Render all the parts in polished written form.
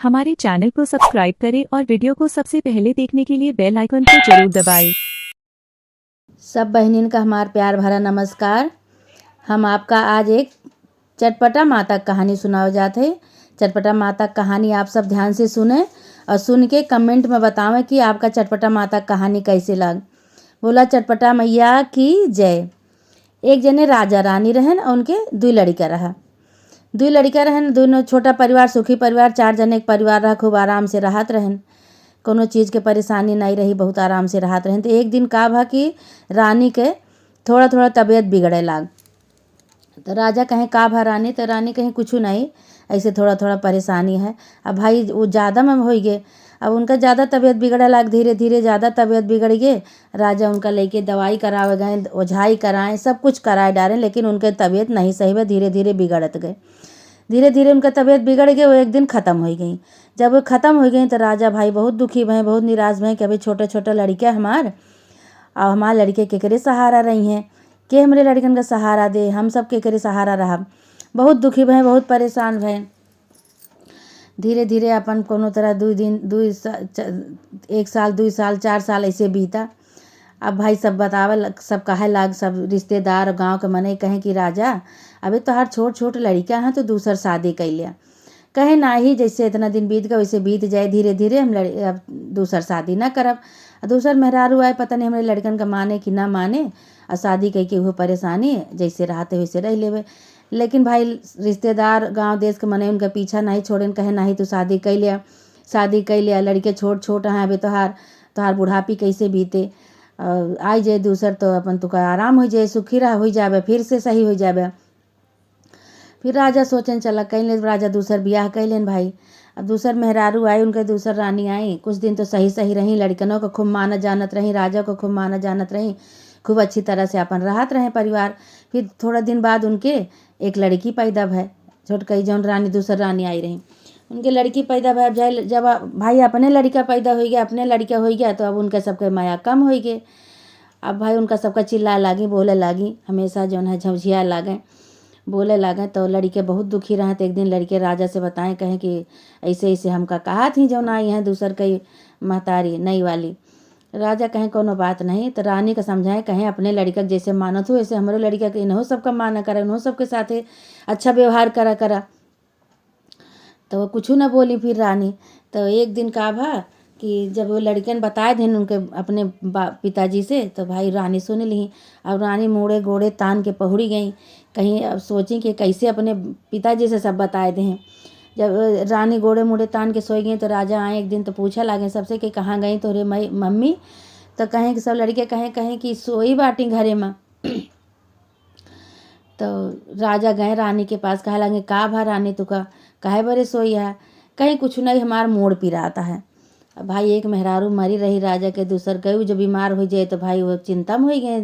हमारे चैनल को सब्सक्राइब करें और वीडियो को सबसे पहले देखने के लिए बेल आइकन को जरूर दबाएं। सब बहनिन का हमार प्यार भरा नमस्कार। हम आपका आज एक चटपटा माता कहानी सुनाओ जाते हैं। चटपटा माता कहानी आप सब ध्यान से सुने और सुन के कमेंट में बतावें कि आपका चटपटा माता कहानी कैसे लग। बोला चटपटा मैया की जय। एक जने राजा रानी रहन और उनके दो लड़का रहा। दो लड़का रहन, दोनों छोटा परिवार, सुखी परिवार, 4 जने एक परिवार रहा, खूब आराम से रहत रहन। कोनो चीज़ के परेशानी नहीं रही, बहुत आराम से रहत रहन। तो एक दिन का भा कि रानी के थोड़ा थोड़ा तबीयत बिगड़े लाग। तो राजा कहें का भा रानी, तो रानी कहें कुछ नहीं, ऐसे थोड़ा थोड़ा परेशानी है। अब भाई वो ज़्यादा में हो गए, अब उनका ज़्यादा तबीयत बिगड़े लाग, धीरे धीरे ज़्यादा तबीयत बिगड़ गए। राजा उनका लेके दवाई करावे गए, ओझाई कराएं, सब कुछ कराए डालें, लेकिन उनके तबीयत नहीं सही हुआ, धीरे धीरे बिगड़त गए। धीरे धीरे उनका तबीयत बिगड़ गई, वो एक दिन ख़त्म हो गई। जब वो ख़त्म हो गई तो राजा भाई बहुत दुखी भय, बहुत निराश भय कि अभी छोटे छोटे लड़के हमार, और हमारे लड़के केकरे सहारा रही हैं, के हमारे लड़कन का सहारा दे, हम सब केकरे सहारा रहा। बहुत दुखी भय, बहुत परेशान भय। धीरे धीरे अपन कोनो तरह 1 साल 2 साल 4 साल ऐसे बीता। अब भाई सब बतावल, सब कहे लाग, सब रिश्तेदार गांव के मने कहें कि राजा अबे तोहार छोट छोट लड़का हैं तो दूसर शादी कर लिया। कहे ना ही, जैसे इतना दिन बीत गया वैसे बीत जाए, धीरे धीरे हम अब दूसर शादी ना करब। दूसर मेहरारू आए, पता नहीं हमारे लड़कन का माने कि ना माने, और शादी कह के वो परेशानी जैसे रहते वैसे रह लेवे। लेकिन भाई रिश्तेदार गांव देश के मने उनका पीछा नहीं छोड़े, कहे नहीं तू शादी कर लिया, शादी कर लिया, लड़के छोट छोट हैं, अभी तोहार बुढ़ापी कैसे बीते, आई जाए दूसर तो अपन तुका आराम हो जाए, सुखी रह हो जावे, फिर से सही हो जावे। फिर राजा सोचन चला कैले, राजा दूसर ब्याह कैलन भाई। अब दूसर मेहरारू आई, उनके दूसर रानी आई, कुछ दिन तो सही सही रही, लड़कनों को खूब माना जानत रही, राजा को खूब माना जानत रही, खूब अच्छी तरह से अपन रहत रहे परिवार। फिर थोड़ा दिन बाद उनके एक लड़की पैदा भय, छोटकई जौन रानी दूसर रानी आई रही, उनके लड़की पैदा भय। जब भाई अपने लड़का पैदा हो गया, अपने लड़का हो गया, तो अब उनके सबके माया कम हो गए। अब भाई उनका सबका चिल्ला लागी, बोले लागी, हमेशा जौन है झमझिया लागे, बोले लागे। तो लड़के बहुत दुखी रहे। तो एक दिन लड़के राजा से बताएं, कहें कि ऐसे ऐसे हमका कहा थी जौन आई हैं दूसर कई महतारी नई वाली। राजा कहें कोनो बात नहीं। तो रानी का समझाएं, कहें अपने लड़का जैसे मानत हो ऐसे हमारे लड़का के इन्हों सबका माना करा, इन्हों सबके साथ अच्छा व्यवहार करा करा। तो वो कुछ ना बोली फिर रानी। तो एक दिन का भा कि जब वो लड़कन बताए थे उनके अपने पिताजी से, तो भाई रानी सुन ली। अब रानी मुड़े गोड़े तान के पहुड़ी गई, कहीं अब सोची कि कैसे अपने पिताजी से सब बताए थे। जब रानी गोड़े मुड़े तान के सोई गई, तो राजा आए एक दिन, तो पूछा लागे सबसे कि कहाँ गई तो रे मम्मी। तो कहें कि सब लड़के कहें कि सोई बाटी घरे में। तो राजा गए रानी के पास, कहे लगे का भा रानी तुका काहे बरे सोई है। कहीं कुछ नहीं, हमार मोड़ पिराता है। अब भाई एक मेहरारू मरी रही राजा के, दूसर गई जो बीमार हो जाए, तो भाई वो चिंता में हो गए,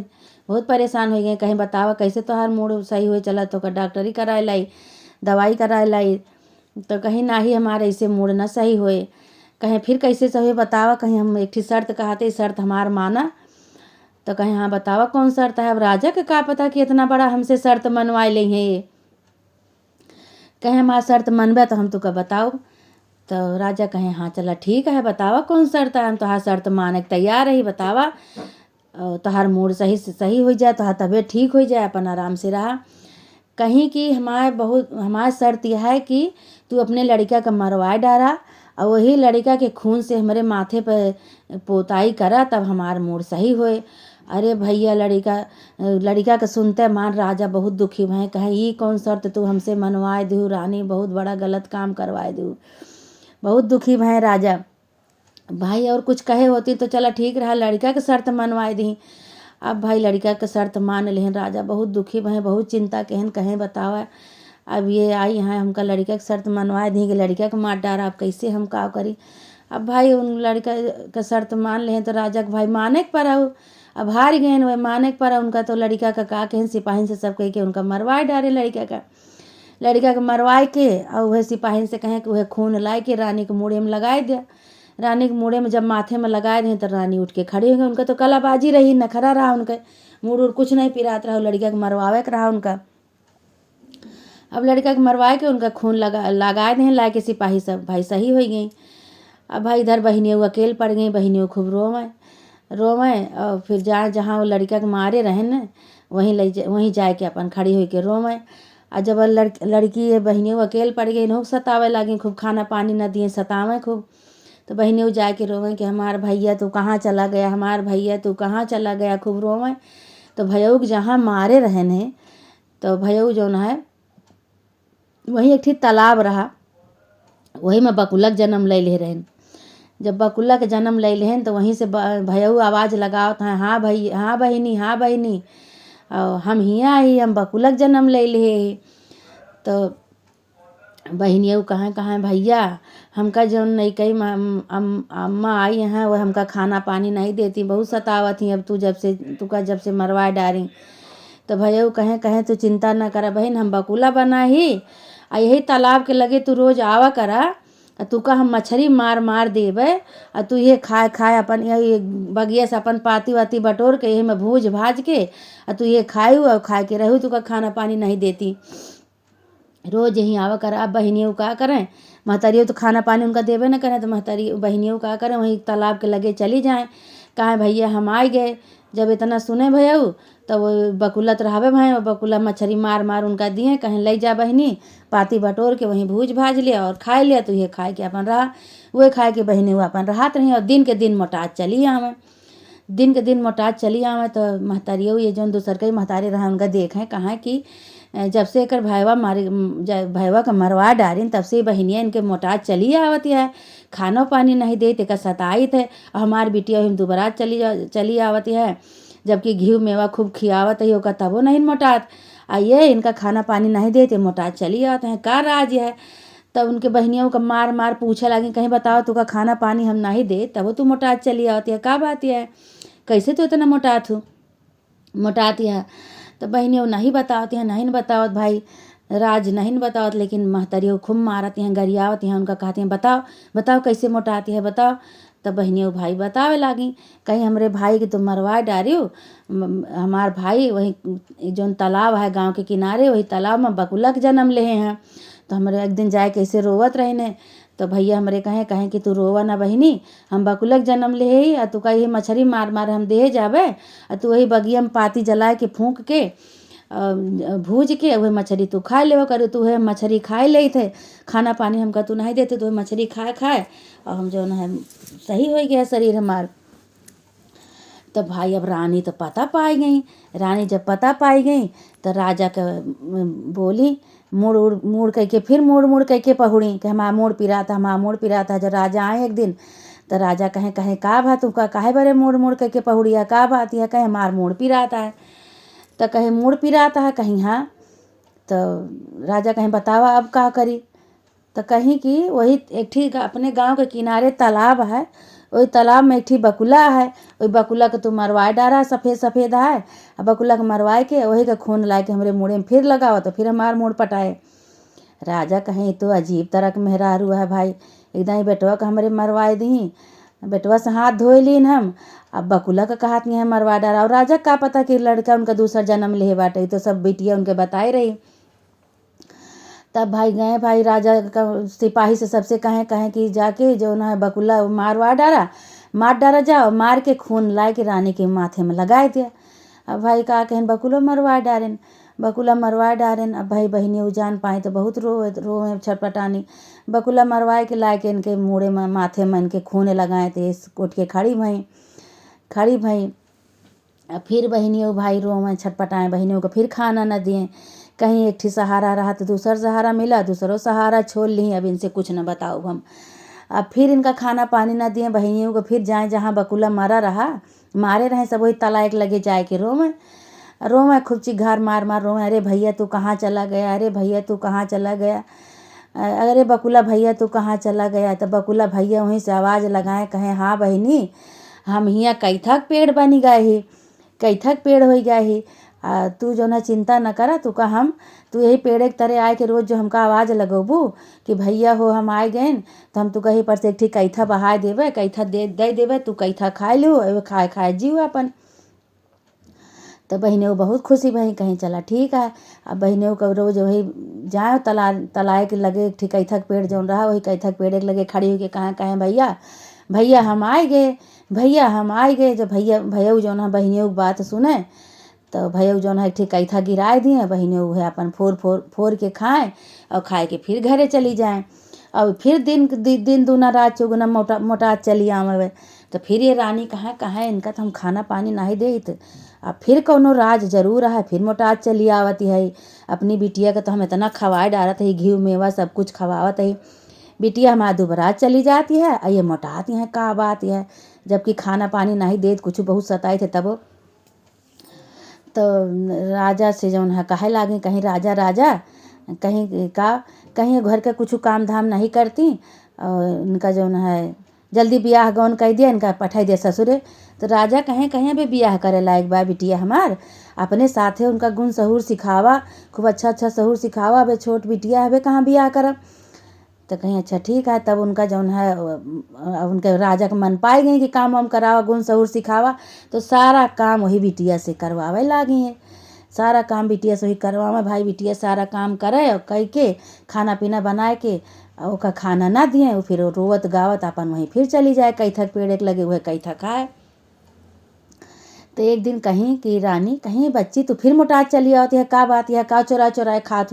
बहुत परेशान हो गए। कहीं बतावा कैसे तोहार मूड सही हुए चला, तो डॉक्टरी कराए लाई, दवाई कराए लाई, तो कहीं ना ही हमारे ऐसे मूड ना सही हुए। कहें फिर कैसे सही बतावा, कहीं हम एक ही शर्त कहते, शर्त हमार माना। तो कहें हाँ बतावा कौन शर्त है। अब राजा के का पता कि इतना बड़ा हमसे शर्त मनवाए ले हैं ये। कहें हमारा शर्त मनबे तो हम तुका बताओ। तो राजा कहें हाँ चला ठीक है, बतावा कौन शर्त है, हम तोहार शर्त माने तैयार रही, बतावा। तोहार मूड सही हो जाए, तोहार तबीयत ठीक हो जाए, अपन आराम से रहा। कहीं कि हमारा शर्त यह है कि तू अपने लड़का का मरवाए डारा, और वही लड़का के खून से हमारे माथे पर पोताई करा, तब हमार मूड सही होए। अरे भैया लड़का का सुनते मान राजा बहुत दुखी भय, कहे ये कौन शर्त तू हमसे मनवाए दू रानी, बहुत बड़ा गलत काम करवाए दू। बहुत दुखी भय राजा भाई, और कुछ कहे होती तो चला ठीक रहा, लड़का के शर्त मनवाए दी। अब भाई लड़का के शर्त मान लें, राजा बहुत दुखी भय, बहुत चिंता कहन कहें बतावा। अब ये आई हैं हमका लड़का के शर्त मनवाए दी कि लड़का के मार डारा, अब कैसे हम का करी। अब भाई उन लड़का का शर्त मान लें, तो राजा के भाई माने के पड़ा। अब हार गए वह माने के पड़ा उनका। तो लड़का का का कहें सिपाही से सब कह के उनका मरवाए डारे, लड़का के मरवाए के, और वह सिपाही से कहें कि वह खून लाए के रानी के मुँहे में लगाए दिया। रानी के मुँहे में जब माथे में लगाए दें, तो रानी उठ के खड़ी हो गई। उनका तो कलाबाजी रही, नखरा रहा, उनके मुँह कुछ नहीं पिरात रहा, लड़का के मरवावे के रहा उनका। अब लड़का के मरवाए के उनका खून लगाए दें लाए के सिपाही सब। भाई सही हो गई। अब भाई इधर बहनियों अकेले पड़ गई। बहनियों खूब रोवें और फिर जहाँ वो लड़का के मारे रहे न वहीं जाए के अपन खड़ी हुई के रोवें। और जब लड़की बहनियों अकेले पड़ गई इन्हों सतावे लगी खूब, खाना पानी न दिए सतावें खूब। तो बहनियों जाए के रोवें कि हमार भैया तू कहाँ चला गया, हमार भैया तू कहाँ चला गया, खूब रोवें। तो भैया के जहाँ मारे रहे ने तो भैया जो है वहीं एक तालाब रहा, वही में बकुलक जन्म ले ले रहन। जब बकुला के जन्म ले लेहन तो वहीं से भैया आवाज़ लगावत हैं, हाँ भाई, हाँ बहिनी, हाँ बहिनी, और हम हियाँ आई, हम बकुलक जन्म ले ले। तो बहनियों कहाँ भैया हमका जौन नहीं कही अम्मा आई हैं वह हमका खाना पानी नहीं देती, बहुत सतावत ही। अब जब से मरवाए डारी। तो भैया कहें तू चिंता न करा बहन, हम बकुला बना ही आ यही तालाब के लगे तू रोज आवा करा, तुका हम मछली मार देवे और तू ये खाए अपन ये बगिया से अपन पाती वाती बटोर के यही में भूज भाज के और तू ये खायू और खाए के रहू, तुका खाना पानी नहीं देती, रोज यहीं आवा कर। अब बहनियों का करें, महतारियों तो खाना पानी उनका देवे न करें, तो महतारी बहनियों का करें वहीं तालाब के लगे चली जाएं। कहाँ भैया हम आ गए। जब इतना सुने भैया तो वो बकुला तो रहावे भाई, बकुला मछली मार उनका दिए, कहें ले जा बहनी, पाती बटोर के वहीं भूज भाज लिया और खाए लिया। तो ये खाए के अपन रहा, वही खाए के बहनी वो अपन रहत रही। और दिन के दिन मोटात चली आवें। तो महतारियों ये जो दूसर के महतारी रहा उनका देखें कहाँ कि जब से एक भैया का मरवा डारिन तब से बहनियाँ इनके मोटात चली आवत है, खाना पानी नहीं दे तेका सताइत है। और हमार बिटिया हम दोबारा चली आवत है, जबकि घी मेवा खूब खियावत है ओका तबो नहीं मोटात। आइए इनका खाना पानी नहीं देते मोटात चली आवत है, का राज है। तब उनके बहनियों का मार पूछे लगी, कहीं बताओ तुका खाना पानी हम नहीं दे तब तू मोटात चली आवती है, का बात है, कैसे तू इतना मोटाती है। तो बहनियों नहीं बतावत भाई, राज नहीं बतावत। लेकिन महतरियों खूब मारती हैं, गरियावती हैं, उनका कहती हैं बताओ कैसे मोटाती है बताओ। तब बहनियों भाई बतावे लागी, कहीं हमरे भाई के तुम मरवा डारियो, हमार भाई वही जो तालाब है गांव के किनारे वही तालाब में बकुलक जन्म ले हैं। तो हमारे एक दिन जाए कैसे रोवत रहने। तो भैया हमरे कहें कि तू रोवा ना बहिनी, हम बकुलक जन्म ले ही और तू कही मछली मार हम दे जावे और तू वही बगिया में पाती जलाए के फूंक के भूज के वही मछली तू खा ले करे। तू है मछली खाए ले थे, खाना पानी हमका तू नहीं देते, तो मछली खाए और हम जो है सही हो गया शरीर हमार। तो भाई अब रानी तो पता पाई गई। रानी जब पता पाई गई तो राजा के बोली मुड़ कह के फिर मुड़ कह के पहुड़ी कि हमारा मोड़ पिरा था। जब राजा आए एक दिन तो राजा कहें का बात तुमका काहे बरे मुड़ कह के पहुड़िया, का बात है, कहे हमार मोड़ पिराता है। तो कहे मुड़ पिराता है, कहीं हाँ। तो राजा कहें बतावा अब का करी। तो कहीं कि वही एक ठीक अपने गांव के किनारे तालाब है, वही तालाब में एक ठीक बकुला है, वही बकुला के तू मरवाए डारा, सफ़ेद है। अब बकुला के मरवाए के वही का खून लाए के हमरे मुँह में फिर लगाओ तो फिर हमार मुड़ पटाए। राजा कहें तो अजीब तरह के मेहरारू है भाई, एकदम ही बेटवा के हमरे मरवाए दी, बेटवा से हाथ धोए लीन हम, अब बकुला का कहत नहीं है मरवा डारा। और राजा का पता कि लड़का उनका दूसरा जन्म ले बाटे, तो सब बेटिया उनके बताई रही। तब भाई गए भाई राजा का सिपाही से सबसे कहें कि जाके जो ना बकुला मार डारा जाओ, मार के खून लाए के रानी के माथे में लगाए दिया। अब भाई का कहें बकुला मरवा डारेन। अब भाई बहनी उजान पाए तो बहुत रोए छटपटानी। बकुला मरवाए के लाए के इनके मुड़े में माथे में इनके खून लगाए थे, उठ के खड़ी भई। अब फिर बहनियों भाई रोए छटपटाए, बहनियों को फिर खाना न दिए। कहीं एकठी सहारा रहा तो दूसर सहारा मिला, दूसरों सहारा छोड़ ली, अब इनसे कुछ न बताओ हम। अब फिर इनका खाना पानी न दिए बहनियों को, फिर जाए जहाँ बकुला मारे रहे सब वही ताला एक लगे जाए के रोवे खूब चिघार मार रोवे, अरे भैया तू कहाँ चला गया, अरे भैया तू कहाँ चला गया, अरे बकुला भैया तू कहाँ चला गया। तो बकुला भैया वहीं से आवाज़ लगाए, कहें हाँ बहनी हम हियाँ कैथक पेड़ बनी गए ही, कैथक पेड़ हो गए ही, तू जो ना चिंता न करा, तू यही पेड़ के तरह आए के रोज जो हमका आवाज़ लगोबू कि भैया हो हम आए गए तो हम तू कहीं पर से एक ठीक कैथा बहा देवे, कैथा दे देवे, तू कैथा खाए लो, खाए जीव अपन। तो बहनेऊ बहुत खुशी भई, कहीं चला ठीक है। अब बहनेऊ का रोज वही जाए तलाए के लगे एक ठीक कैथक पेड़ जौन रहा वही कैथक पेड़ के लगे खड़ी होके कहाँ कहें भैया भैया हम आए गए, भैया हम आए गए। जब भैया जौन है बहनेऊ की बात सुने तो भैया जौन है ठीक कैथा गिराए दिए, बहनेऊ है अपन फोर के खाएँ और खाए के फिर घरे चली जाएँ। और फिर दिन दूना रात चौगुना मोटा चली आवे। तो फिर ये रानी कहाँ इनका तो हम खाना पानी नहीं देत, अब फिर कौनो राज जरूर है, फिर मोटा चली आवती है। अपनी बिटिया का तो हम इतना खवाए डालत है, घी मेवा सब कुछ खवावत है, बिटिया हमारा दुबरा चली जाती है और ये मोटाती हैं। का बात है, जबकि खाना पानी नहीं देत, कुछ बहुत सताए थे। तब तो राजा से जौन है कहे लागे, कहीं राजा कहीं घर का कुछ काम धाम नहीं करती और इनका जौन है जल्दी ब्याह गौन कह दिया, इनका पठाई दिया ससुरे। तो राजा कहीं भी ब्याह करे लायक बा बिटिया हमार, अपने साथे उनका गुण सहूर सिखावा, खूब अच्छा सहूर सिखावा। अब छोट बिटिया हवे कहाँ ब्याह करब। तो कहीं अच्छा ठीक है। तब उनका जौन है उनके राजा का मन पाए गई कि काम वाम करावा, गुण सहूर सिखावा। तो सारा काम वही बिटिया से करवावे लागी है, सारा काम बिटिया से वही करवावे। भाई बिटिया सारा काम करे और कह के खाना पीना बनाए के ओका खाना ना दिए, फिर रोवत गावत अपन वहीं फिर चली जाए कैथक पेड़ के लगे, वह कैथक खाए। तो एक दिन कहीं कि रानी कहीं बच्ची तो फिर मोटा चली आती है, का बात है, का चोराए खात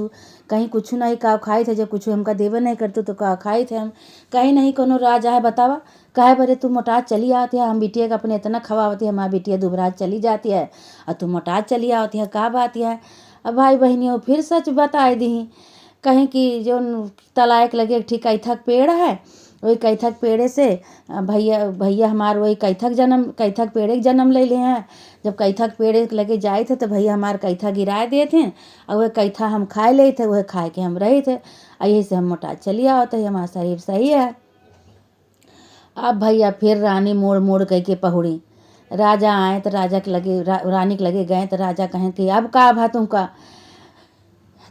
कहीं कुछ नहीं का खाई थे, जब कुछ हमका देवे नहीं करते तो का खाई थे हम, कहीं नहीं कोनो राज है बतावा, कहे बरे तू मोटा चली आती है, हम बिटिया का अपने इतना खवावती है, हमारी बिटिया दुबरा चली जाती है और तू मोटा चली आती है, का बात है। अब भाई बहनियों फिर सच बताए दी, कहीं कि जो तलाक लगे ठीक कैथक पेड़ है, वही कैथक पेड़े से भैया हमार वही कैथक पेड़े के जन्म ले हैं। जब कैथक पेड़े लगे जाए थे तो भैया हमार कैथा गिराए दिए थे और वह कैथा हम खाए ले थे, वह खाए के हम रहे थे, यही से हम मोटा चली आवत है, हमारा शरीर सही है। अब भैया फिर रानी मोड़ कह के पहुड़ी, राजा आए तो राजा के लगे रानी के लगे गए तो राजा कहें कि अब का भा तुमका,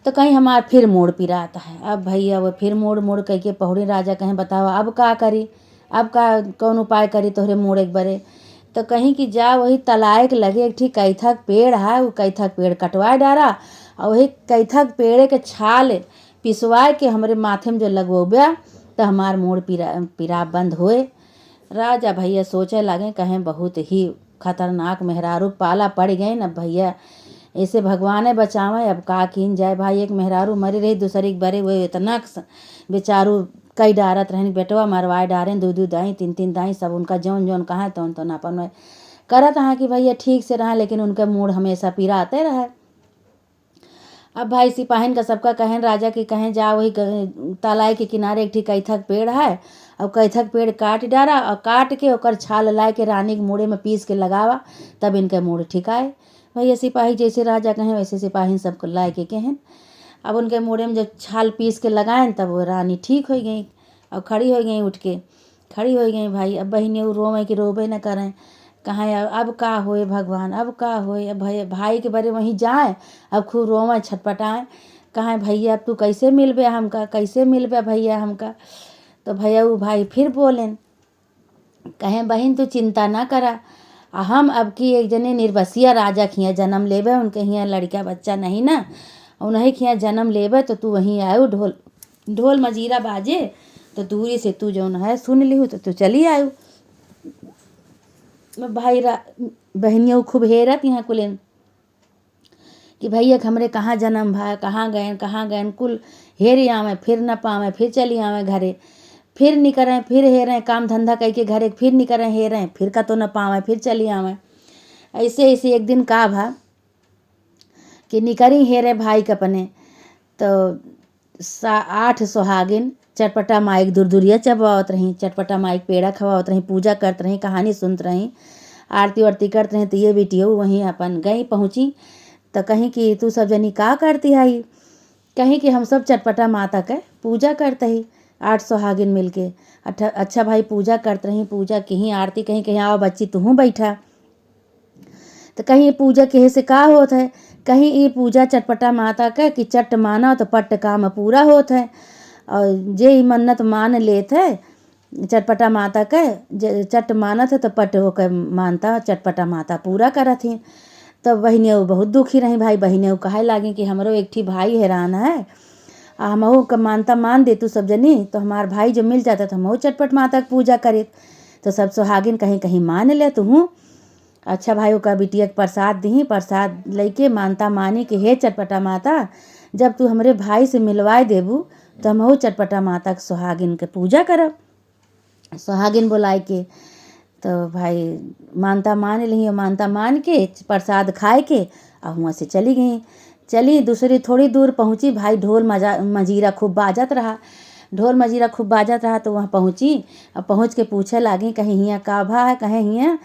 तो कहीं हमार फिर मोड़ पिराता है। अब भैया वो फिर मोड़ कह के पहुड़ी, राजा कहें बताओ अब का करी, अब का कौन उपाय करी तोहरे मोड़ एक बरे। तो कहीं कि जा वही तलाए के लगे एक ठीक कैथक पेड़ है, वो कैथक पेड़ कटवाए डारा और वही कैथक पेड़ के छाल पिसवाए के हमारे माथे में जो लगवोब्या तो हमार मोड़ पिरा बंद होए। राजा भैया सोचे लगे कहें बहुत ही खतरनाक मेहरारू पाला पड़ गए न भैया, ऐसे भगवान बचावे, अब का कीन जाए। भाई एक मेहरारू मरी रही, दूसरी के बरे, वो इतना बेचारू कई डारत रहन, बेटवा मरवाए डारें, दू दाई तीन दाई सब उनका जौन कहाँ तो अपन में करत है कि भैया ठीक से रहा, लेकिन उनके मूड हमेशा पिराते रहे। अब भाई सिपाहिन का सबका कहें राजा की कहें जा वही तालाए के किनारे एक ठीक कैथक पेड़ है, और कैथक पेड़ काट डारा और काट के ओकर छाल लाए के रानी के मूड़े में पीस के लगावा, तब इनके मूड ठिकाए। भैया सिपाही जैसे राजा कहें वैसे सिपाही सबको लाए के कहें। अब उनके मूड़े में जब छाल पीस के लगाएं तब वो रानी ठीक हो गई और खड़ी हो गई, उठ के खड़ी हो गई। भाई अब बहनी रोवे कि रोबे न करें, कहाँ अब का होए भगवान, अब का होए। अब भाई के बारे वहीं जाए, अब खूब रोवें छटपटाएँ, कहाँ भैया अब तू कैसे मिलबे हमका, कैसे मिलबे भैया हमका। तो भैया वो भाई फिर बोलें, कहें बहन तू चिंता ना करा, हम अब की एक जने निर्बसिया राजा खिया जन्म लेबे, उनके यहाँ लड़का बच्चा नहीं ना, उन्हीं खिया जन्म लेबे, तो तू वहीं आयु ढोल मजीरा बाजे तो दूरी से तू जो है सुन लिहू तो तू चली आयु। भाई बहनियों खूब हेरत यहाँ कुलेन कि भैया हमरे कहाँ जन्म भा, कहाँ गए कुल हेरे आवे, फिर न पावे, फिर चली आवे घरे, फिर निकलें, फिर हेरें काम धंधा कह के घरे, फिर निकलें हेरें, फिर का तो न पावे, फिर चली आवे। ऐसे एक दिन का भा कि निकरी हेरे भाई के अपने, तो 8 सुहागिन चटपटा माइक दूरिया चबावत रही, चटपटा माइक पेड़ा खवावत रही, पूजा करत रही, कहानी सुनत रही, आरती वारती करत रही। तो ये बेटियों वहीं अपन गई पहुँची, तो कहीं कि तू सब जनी का करती है, कहीं कि हम सब चटपटा माता के पूजा करते ही 8 सुहागिन मिल के। अच्छा भाई पूजा करते रही, पूजा कहीं आरती कहीं आओ बच्ची तू बैठा। तो कहीं ये पूजा कहे से का होत है, कहीं ये पूजा चटपटा माता का कि चट माना तो पट काम पूरा होत है, और जे मन्नत मान लेत है चटपटा माता के, चट मानत है तो पट होकर मानता चटपटा माता पूरा करत ही। तब बहिनिया बहुत दुखी रही। भाई बहिनिया कहे लागे कि हमरो एक ठी भाई हैरान है, हमहू का मानता मान दे तू सब जनी, तो हमार भाई जब मिल जाता तो हमहू चटपट माता की पूजा करे। तो सब सुहागिन कहीं कहीं मान ले तू। अच्छा भाई का बिटिया के प्रसाद दी, प्रसाद लेके मानता मानी कि हे चटपटा माता, जब तू हमरे भाई से मिलवाए देबू तो हमहू चटपटा माता के सुहागिन के पूजा करब। सुहागिन बुलाए के तो भाई मानता मान ली, मानता मान के प्रसाद खाए के और वहाँ से चली गई। चली दूसरी थोड़ी दूर पहुँची, भाई ढोल मजीरा खूब बाजत रहा, ढोल मजीरा खूब बाजत रहा। तो वहाँ पहुँची और पहुँच के पूछे लागी कहीं हियाँ का भा है, कहीं हियाँ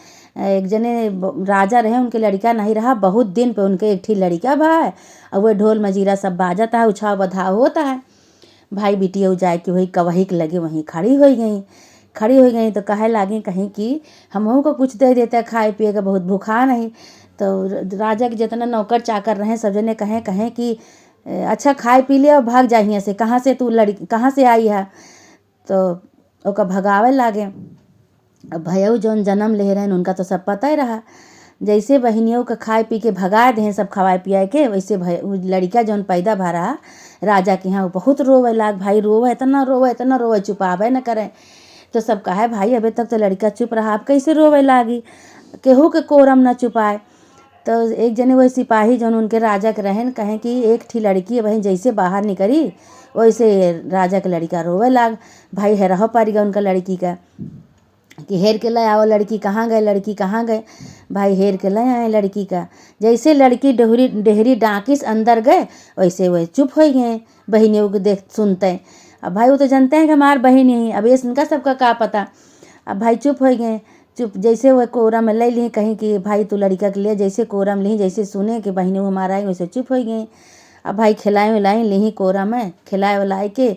एक जने राजा रहे, उनके लड़का नहीं रहा, बहुत दिन पे उनके एक ठी लड़का भा है और वह ढोल मजीरा सब बाजता है, उछाव बधाव होता है। भाई बिटिया जाए कि वही कवही के लगे वहीं खड़ी हो गई। तो कहे लागी कहीं कि हमहू को कुछ दे देता खाए पिए का, बहुत भूखा नहीं। तो राजा के जितना नौकर चाकर रहे सब जने कहें कि अच्छा खाए पी लिया और भाग जा यहाँ से, कहाँ से तू लड़की कहाँ से आई है। तो ओका भगावे लागे। अब भैया जौन जन्म ले रहे उनका तो सब पता ही रहा, जैसे बहनियों का खाए पी के भगा दें सब खवाए पियाए के, वैसे लड़का जौन पैदा भा रहा राजा के यहाँ, वो बहुत रोवे लाग। भाई रोवे इतना रोवे चुपावे न करे। तो सब कहे भाई अबे तक तो लड़का चुप रहा, अब कैसे रोवे लागी, केहू के कोरम न चुपाए। तो एक जने वही सिपाही जौन उनके राजा के रहन कहें कि एक ठी लड़की है, वहीं जैसे बाहर निकली वैसे राजा के लड़का रोवे लाग। भाई है रह पारी गया उनका लड़की का कि हेर के ले आओ, लड़की कहाँ गए। भाई हेर के ले आए लड़की का। जैसे लड़की डेहरी डाकिस अंदर गए वैसे वह चुप हो गए, बहनियों को देख सुनते। अब भाई वो तो जानते हैं कि हमार बहन ही, अब ये इनका सबका क्या पता। अब भाई चुप हो गए, चुप जैसे वह कोरा में ले ली कहीं कि भाई तू लड़का के लिए, जैसे कोरा में ली जैसे सुने कि बहनी हमारा आई वैसे चुप हो गए। अब भाई खिलाए विलाई ली कोरा में, खिलाए विलाए के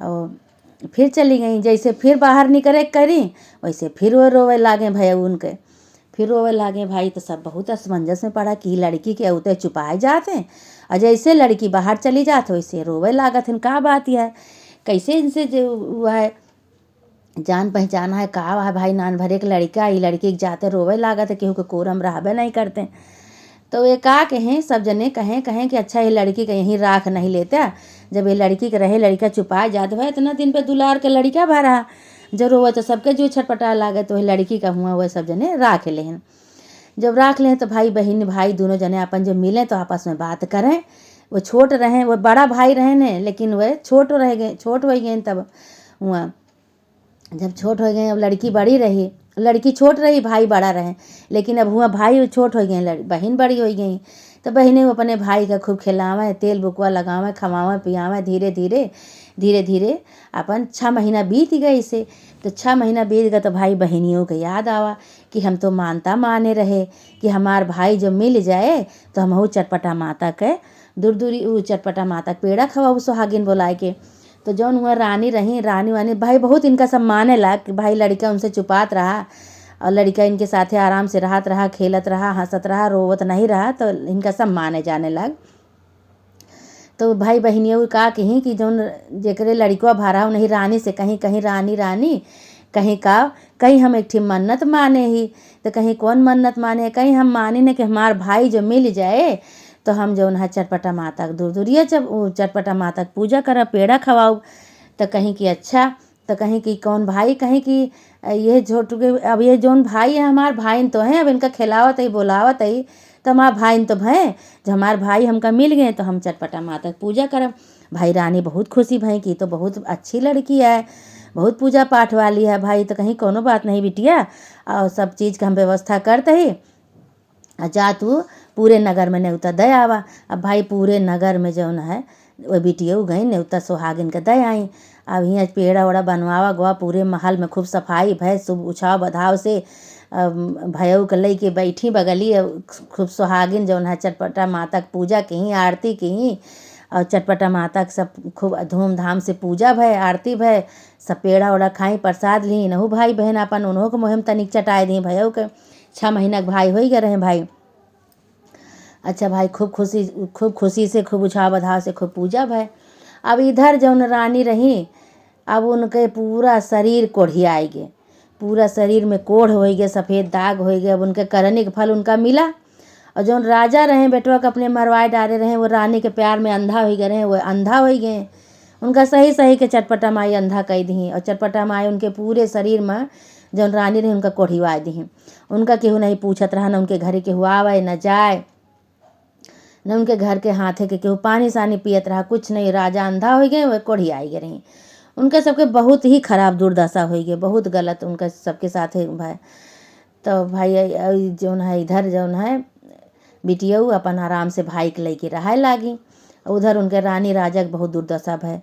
और फिर चली गई। जैसे फिर बाहर निकले करी वैसे फिर वो रोवे लागे भैया उनके, फिर रोवे लागे। भाई तो सब बहुत असमंजस में पड़ा कि लड़की के उतरे छुपाए जाते हैं और जैसे लड़की बाहर चली जाते वैसे रोवे लागत है। का बात यह है, कैसे इनसे जो हुआ है जान पहचाना है, कहा है भाई नान भरे के लड़का, ये लड़की के जाते रोवे लागत है, केहू के कोरम रहबे नहीं करते। तो ये का कहें सब जने कहें कि अच्छा ये लड़की का यहीं राख नहीं लेता, जब ये लड़की के रहे लड़का छुपाए जाते भाई इतना दिन पे दुलार के लड़का भरा जरूर हुआ तो सबके जो छटपटा लागे, तो वही लड़की का हुआ वह सब जने राख लें। जब राख लें तो भाई बहन भाई दोनों जने अपन जब मिलें तो आपस में बात करें। वो छोट रहे, वो बड़ा भाई रहे ने, लेकिन वह छोट हो गए। तब हुआ जब छोट हो गए, अब लड़की बड़ी रही, लड़की छोट रही भाई बड़ा रहे, लेकिन अब हुआ भाई छोट हो गए बहन बड़ी हो गई। तो बहनें अपने भाई का खूब खिलावें, तेल बुकवा लगावें, खवावें पियावें। धीरे धीरे अपन 6 महीना बीत गए इसे। तो 6 महीना बीत गया तो भाई बहनियों को याद आवा कि हम तो मानता माने रहे कि हमार भाई जब मिल जाए तो हम चटपटा माता के दूरी चटपटा माता के पेड़ा खवाऊ सुहागिन बुलाए के। तो जौन हुआ रानी रही, रानी वानी भाई बहुत इनका सब माने ला कि भाई लड़का उनसे छुपात रहा और लड़का इनके साथे आराम से रहत रहा, खेलत रहा, हंसत रहा, रोवत नहीं रहा, तो इनका सब माने जाने लग। तो भाई बहनियों का कहीं कि जौन जेकरे लड़का भरा नहीं रानी से कहीं रानी कहीं हम एक ठी मन्नत माने ही, तो कहीं कौन मन्नत माने, कहीं हम माने न कि हमार भाई जो मिल जाए तो हम जौन है चटपटा माता के दूरिया जब चटपटा माता की पूजा करब, पेड़ा खवाऊ। तो कहीं कि अच्छा, तो कहीं कि कौन भाई, कहीं कि ये छोटू के अब ये जौन भाई है हमार भाई तो हैं, अब इनका खिलावत है बोलावत है तो हमार भाई तो हैं, जब हमार भाई हमका मिल गए तो हम चटपटा माता की पूजा करब। भाई रानी बहुत खुशी भाई की तो बहुत अच्छी लड़की है, बहुत पूजा पाठ वाली है भाई, तो कहीं कोनो बात नहीं बिटिया, और सब चीज़ का हम व्यवस्था करते ही जा तू पूरे नगर में न्योता दे आवा। अब भाई पूरे नगर में जौन है वह बिटिया गई न्योता सुहागिन के दे आई। अब यहाँ पेड़ा वड़ा बनवावा गवा, पूरे महल में खूब सफाई भय, शुभ उछाव बधाव से भयऊ के लई के बैठी बगली खूब सुहागिन जौन है चटपटा माता की पूजा कहीं, आरती कहीं, और चटपटा माता के सब खूब धूमधाम से पूजा भय, आरती भय, सब पेड़ा वड़ा खाई, प्रसाद ली। नहू भाई बहन अपन उन्हों को मुहिम तनिक चटाए दी भयऊ के। 6 महीना के भाई हो गए रहे भाई। अच्छा भाई खूब खुशी से खूब उछाव बधाव से खूब पूजा भय। अब इधर जौन रानी रही, अब उनके पूरा शरीर कोढ़ियाई गए, पूरा शरीर में कोढ़ हो गए, सफ़ेद दाग हो गए। अब उनके करने के फल उनका मिला और जो राजा रहे बेटवा के अपने मरवाए डाले रहे, वो रानी के प्यार में अंधा हो गए रहे, वो अंधा हो गए। उनका सही सही के चटपटा माई अंधा कह दी, और चटपटा माई उनके पूरे शरीर में जौन रानी रही उनका कोढ़िवा दी। उनका केहू नहीं पूछत रहा, न उनके घरे केहू आवे न जाए, न उनके घर के हाथे के केहू पानी सानी पियत रहा, कुछ नहीं। राजा अंधा हो गए, वह कोढ़ी आई गए रही। उनके सबके बहुत ही खराब दुर्दशा हो गई, बहुत गलत उनका सबके साथ भाई। तो भाई जौन है इधर जौन है बिटियऊ अपन आराम से भाई के लेके रहे लागी, उधर उनके रानी राजा के बहुत दुर्दशा भय।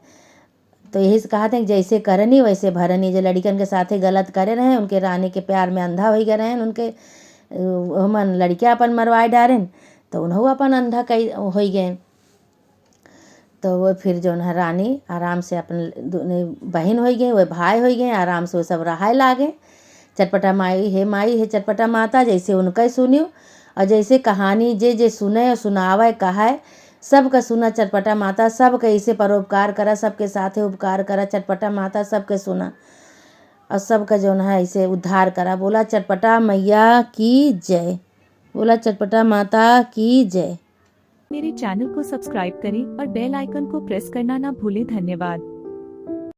तो यही से कहते हैं कि जैसे करनी वैसे भरनी। जो लड़कन के साथे गलत करे रहे, उनके रानी के प्यार में अंधा हो गए रहे, उनके हमन लड़कियाँ अपन मरवाए डारें, तो उन्हों अपन अंधा कई हो गए। तो वो फिर जो है रानी आराम से अपन बहन हो गए, वो भाई हो गए, आराम से वो सब रहाए लागे। चटपटा माई है चटपटा माता, जैसे उनका ही सुनियो, और जैसे कहानी जे जे सुने और सुनावे कहे सबका सुना। चटपटा माता सबके ऐसे परोपकार करा, सबके साथे उपकार करा। चटपटा माता सबके सुना और सबका जो है ऐसे उद्धार करा। बोला चटपटा मैया की जय, बोला चटपटा माता की जय। मेरे चैनल को सब्सक्राइब करें और बेल आइकन को प्रेस करना ना भूलें। धन्यवाद।